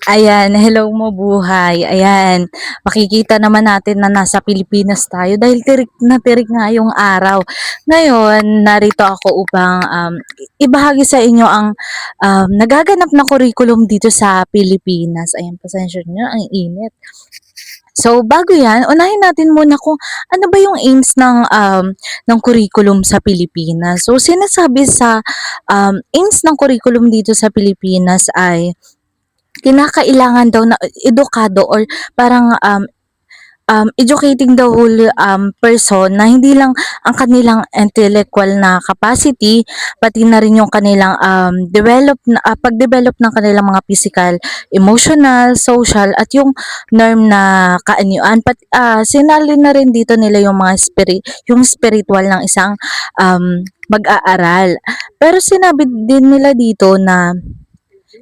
Ayan, hello mo buhay. Ayan, makikita naman natin na nasa Pilipinas tayo dahil tirik na tirik nga yung araw. Ngayon, narito ako upang ibahagi sa inyo ang nagaganap na curriculum dito sa Pilipinas. Ayan, pasensya nyo, ang init. So, bago yan, unahin natin muna kung ano ba yung aims ng curriculum sa Pilipinas. So, sinasabi sa aims ng curriculum dito sa Pilipinas ay kinakailangan daw na edukado or parang educating the whole person na hindi lang ang kanilang intellectual na capacity, pati na rin yung kanilang pag-develop ng kanilang mga physical, emotional, social, at yung norm na kaanyuan. Sinali na rin dito nila yung yung spiritual ng isang mag-aaral. Pero sinabi din nila dito na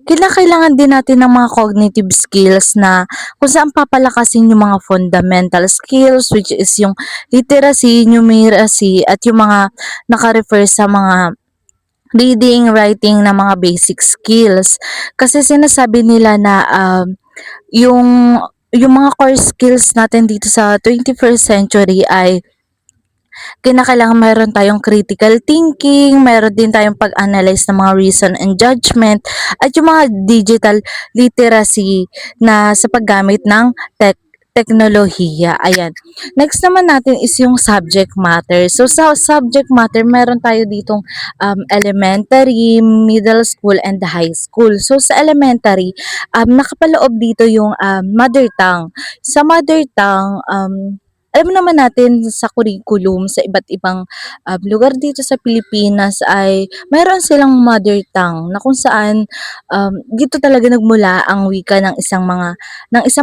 kinakailangan din natin ng mga cognitive skills na kung saan papalakasin yung mga fundamental skills which is yung literacy, numeracy at yung mga naka-refer sa mga reading, writing na mga basic skills. Kasi sinasabi nila na yung yung mga core skills natin dito sa 21st century ay kinakailangan meron tayong critical thinking, meron din tayong pag-analyze ng mga reason and judgment, at yung mga digital literacy na sa paggamit ng teknolohiya. Ayan. Next naman natin is yung subject matter. So, sa subject matter, meron tayo ditong elementary, middle school, and high school. So, sa elementary, nakapaloob dito yung mother tongue. Sa mother tongue, alam naman natin sa curriculum sa iba't ibang lugar dito sa Pilipinas ay mayroon silang mother tongue na kung saan dito talaga nagmula ang wika ng isang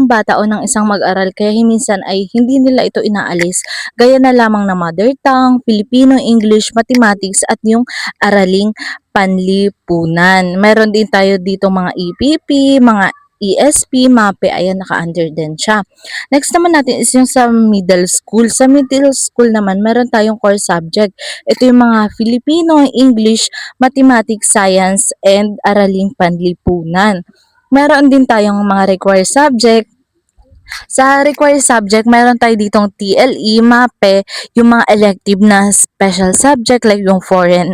bata o ng isang mag-aral kaya minsan ay hindi nila ito inaalis gaya na lamang na mother tongue, Filipino, English, mathematics at yung araling panlipunan. Meron din tayo dito mga EPP, mga ESP, MAPE, ayan naka-under din siya. Next naman natin is yung sa middle school. Sa middle school naman, meron tayong core subject. Ito yung mga Filipino, English, Mathematics, Science, and Araling Panlipunan. Meron din tayong mga required subject. Sa required subject, meron tayo ditong TLE, MAPE, yung mga elective na special subject like yung foreign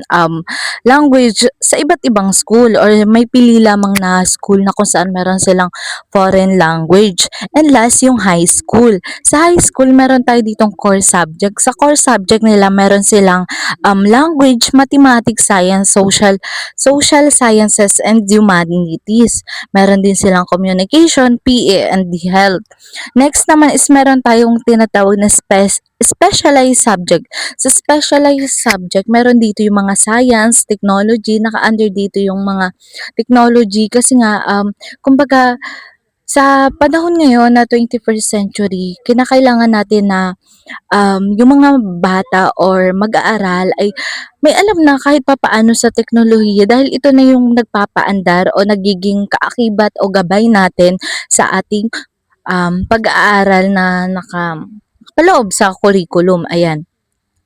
language sa iba't ibang school or may pili lamang na school na kung saan meron silang foreign language. And last, yung high school. Sa high school, meron tayo ditong core subject. Sa core subject nila, meron silang language, mathematics, science, social sciences, and humanities. Meron din silang communication, PE, and health. Next naman is meron tayong tinatawag na specialized subject. Sa specialized subject, meron dito yung mga science, technology, naka-under dito yung mga technology kasi nga, kumbaga, sa panahon ngayon na 21st century, kinakailangan natin na yung mga bata or mag-aaral ay may alam na kahit papaano sa teknolohiya dahil ito na yung nagpapaandar o nagiging kaakibat o gabay natin sa ating pag-aaral na nakapaloob sa curriculum, ayan.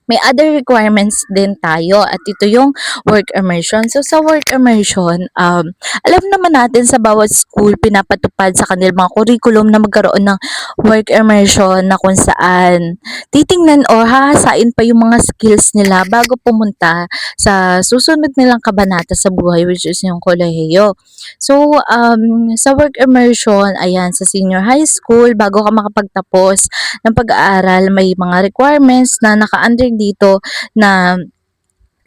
May other requirements din tayo at ito yung work immersion. So sa work immersion, alam naman natin sa bawat school pinapatupad sa kanilang mga curriculum na magkaroon ng work immersion na kung saan titingnan o hahasain pa yung mga skills nila bago pumunta sa susunod nilang kabanata sa buhay which is yung kolehiyo. So sa work immersion, ayan, sa senior high school, bago ka makapagtapos ng pag-aaral, may mga requirements na naka-under dito na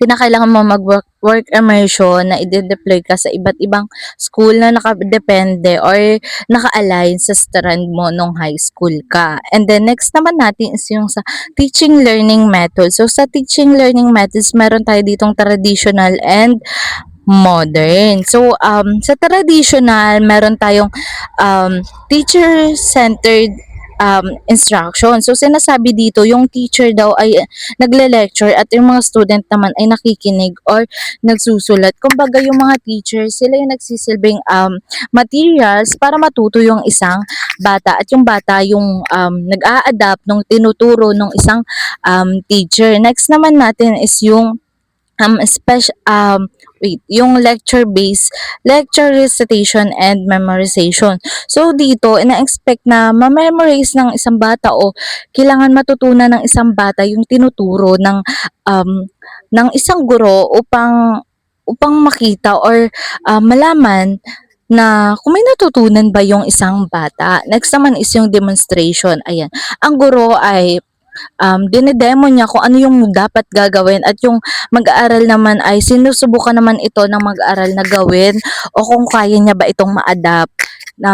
kinakailangan mo mag-work immersion na i-deploy ka sa iba't ibang school na nakadepende or naka-align sa strand mo nung high school ka. And then next naman natin is yung sa teaching learning method. So sa teaching learning methods, meron tayo ditong traditional and modern. So sa traditional, meron tayong teacher-centered instruction. So, sinasabi dito, yung teacher daw ay nagle-lecture at yung mga student naman ay nakikinig or nagsusulat. Kumbaga, yung mga teacher, sila yung nagsisilbing materials para matuto yung isang bata at yung bata yung nag-a-adapt nung tinuturo ng isang teacher. Next naman natin is yung special yung lecture recitation and memorization. So dito, ina-expect na ma-memorize ng isang bata o kailangan matutunan ng isang bata yung tinuturo um, ng isang guro upang makita or malaman na kung may natutunan ba yung isang bata. Next naman is yung demonstration. Ayan. Ang guro ay dinedemo niya kung ano yung dapat gagawin at yung mag-aaral naman ay sinusubukan naman ito ng mag-aaral na gawin o kung kaya niya ba itong ma-adapt na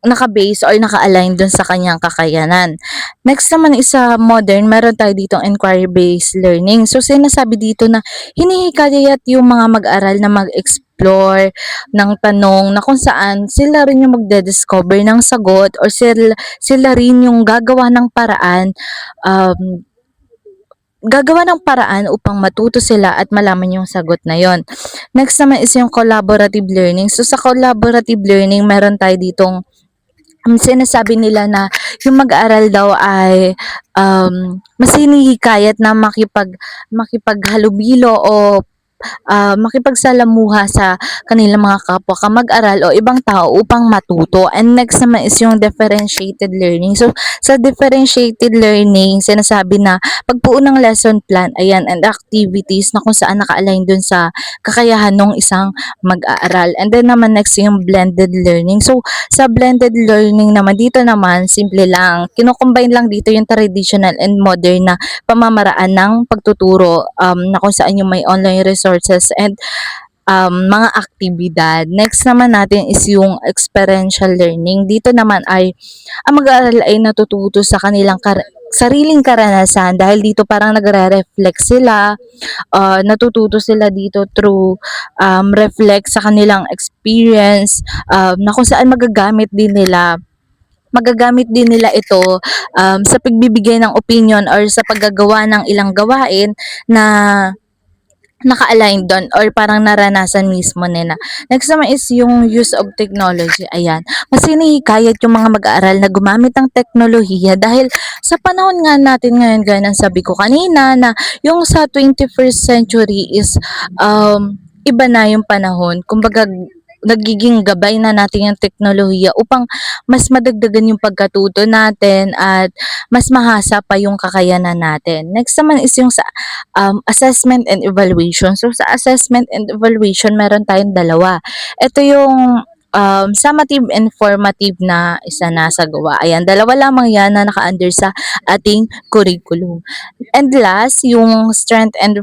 naka-base or naka-align dun sa kanyang kakayanan. Next naman is sa modern, meron tayo ditong inquiry-based learning. So, sinasabi dito na hinihikayat yung mga mag-aral na mag-explore ng tanong na kung saan sila rin yung magde-discover ng sagot or sila rin yung um, gagawa ng paraan upang matuto sila at malaman yung sagot na yon. Next naman is yung collaborative learning. So sa collaborative learning, meron tayo ditong sinasabi nila na yung mag-aaral daw ay mas hinihikayat na makipaghalubilo o makipagsalamuha sa kanilang mga kapwa kamag-aral o ibang tao upang matuto. And next naman is yung differentiated learning. So, sa differentiated learning, sinasabi na pagbuo ng lesson plan, ayan, and activities na kung saan naka-align dun sa kakayahan ng isang mag-aaral. And then naman next yung blended learning. So, sa blended learning naman, dito naman, simple lang. Kino-combine lang dito yung traditional and modern na pamamaraan ng pagtuturo na kung saan yung may online resources and mga aktibidad. Next naman natin is yung experiential learning. Dito naman ay ang mag-aaral ay natututo sa kanilang sariling karanasan dahil dito parang nagre-reflect sila, natututo sila dito through reflect sa kanilang experience na kung saan magagamit din nila ito sa pagbibigay ng opinion or sa paggagawa ng ilang gawain na naka-align do'n or parang naranasan mismo nila. Next naman is yung use of technology, ayan. Mas hinihikayat yung mga mag-aaral na gumamit ng teknolohiya dahil sa panahon nga natin ngayon, gaya ng sabi ko kanina, na yung sa 21st century is iba na yung panahon. Kumbaga, nagiging gabay na natin yung teknolohiya upang mas madagdagan yung pagkatuto natin at mas mahasa pa yung kakayanan natin. Next naman is yung sa assessment and evaluation. So, sa assessment and evaluation, meron tayong dalawa. Ito yung summative and formative na isa na sa gawa. Ayan, dalawa lamang yan na naka-under sa ating curriculum. And last, yung strength and